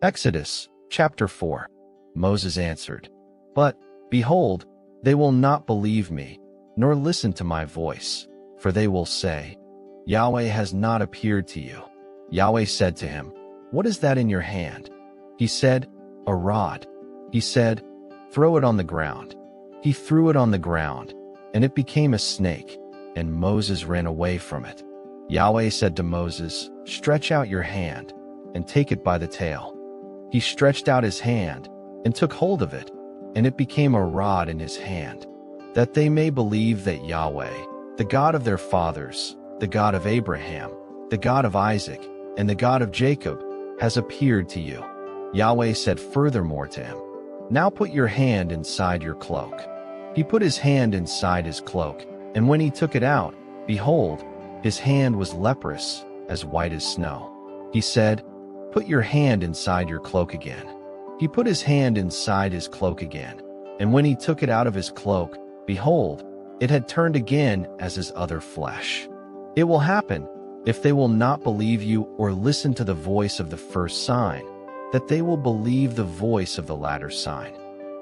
Exodus chapter 4. Moses answered, "But, behold, they will not believe me, nor listen to my voice, for they will say, 'Yahweh has not appeared to you.'" Yahweh said to him, "What is that in your hand?" He said, "A rod." He said, "Throw it on the ground." He threw it on the ground, and it became a snake, and Moses ran away from it. Yahweh said to Moses, "Stretch out your hand, and take it by the tail." He stretched out his hand, and took hold of it, and it became a rod in his hand, that they may believe that Yahweh, the God of their fathers, the God of Abraham, the God of Isaac, and the God of Jacob, has appeared to you. Yahweh said furthermore to him, "Now put your hand inside your cloak." He put his hand inside his cloak, and when he took it out, behold, his hand was leprous, as white as snow. He said, "Put your hand inside your cloak again." He put his hand inside his cloak again, and when he took it out of his cloak, behold, it had turned again as his other flesh. It will happen, if they will not believe you or listen to the voice of the first sign, that they will believe the voice of the latter sign.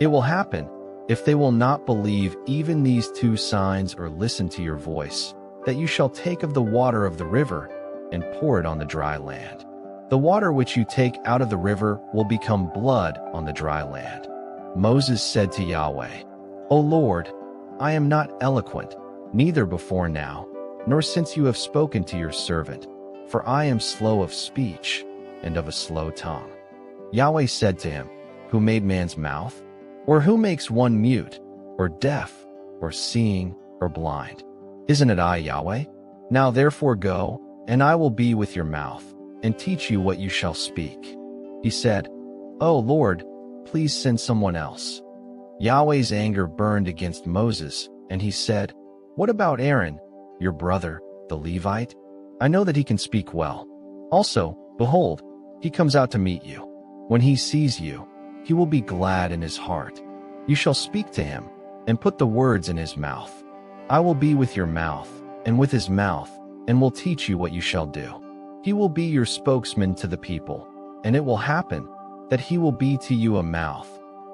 It will happen, if they will not believe even these two signs or listen to your voice, that you shall take of the water of the river and pour it on the dry land. The water which you take out of the river will become blood on the dry land. Moses said to Yahweh, "O Lord, I am not eloquent, neither before now, nor since you have spoken to your servant, for I am slow of speech and of a slow tongue." Yahweh said to him, "Who made man's mouth? Or who makes one mute, or deaf, or seeing, or blind? Isn't it I, Yahweh? Now therefore go, and I will be with your mouth, and teach you what you shall speak." He said, "O Lord, please send someone else." Yahweh's anger burned against Moses, and he said, "What about Aaron, your brother, the Levite? I know that he can speak well. Also, behold, he comes out to meet you. When he sees you, he will be glad in his heart. You shall speak to him, and put the words in his mouth. I will be with your mouth, and with his mouth, and will teach you what you shall do. He will be your spokesman to the people, and it will happen that he will be to you a mouth,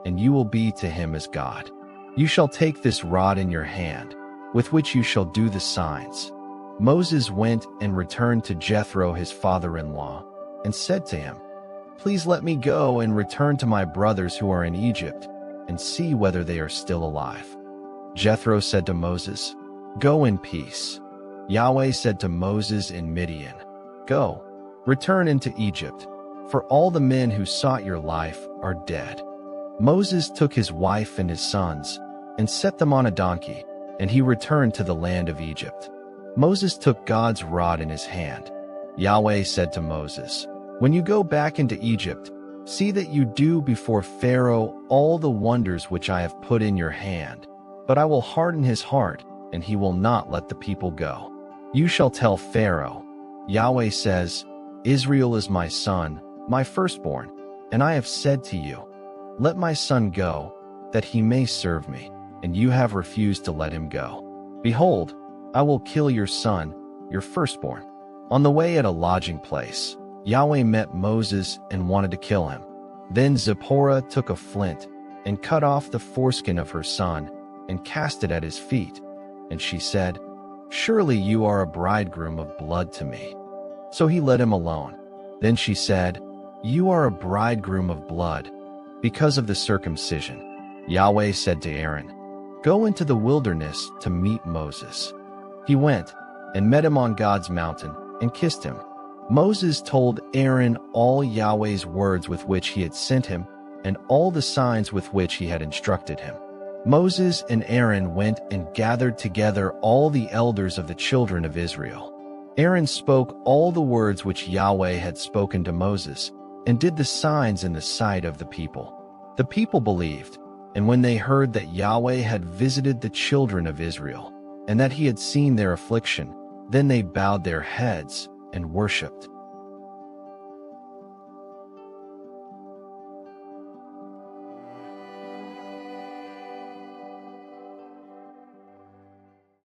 and you will be to him as God. You shall take this rod in your hand, with which you shall do the signs." Moses went and returned to Jethro his father-in-law, and said to him, "Please let me go and return to my brothers who are in Egypt, and see whether they are still alive." Jethro said to Moses, "Go in peace." Yahweh said to Moses in Midian, "Go, return into Egypt, for all the men who sought your life are dead." Moses took his wife and his sons, and set them on a donkey, and he returned to the land of Egypt. Moses took God's rod in his hand. Yahweh said to Moses, "When you go back into Egypt, see that you do before Pharaoh all the wonders which I have put in your hand, but I will harden his heart, and he will not let the people go. You shall tell Pharaoh, 'Yahweh says, Israel is my son, my firstborn, and I have said to you, let my son go, that he may serve me, and you have refused to let him go. Behold, I will kill your son, your firstborn.'" On the way at a lodging place, Yahweh met Moses and wanted to kill him. Then Zipporah took a flint and cut off the foreskin of her son and cast it at his feet. And she said, "Surely you are a bridegroom of blood to me." So he let him alone. Then she said, "You are a bridegroom of blood, because of the circumcision." Yahweh said to Aaron, "Go into the wilderness to meet Moses." He went and met him on God's mountain and kissed him. Moses told Aaron all Yahweh's words with which he had sent him, and all the signs with which he had instructed him. Moses and Aaron went and gathered together all the elders of the children of Israel. Aaron spoke all the words which Yahweh had spoken to Moses, and did the signs in the sight of the people. The people believed, and when they heard that Yahweh had visited the children of Israel, and that he had seen their affliction, then they bowed their heads and worshipped.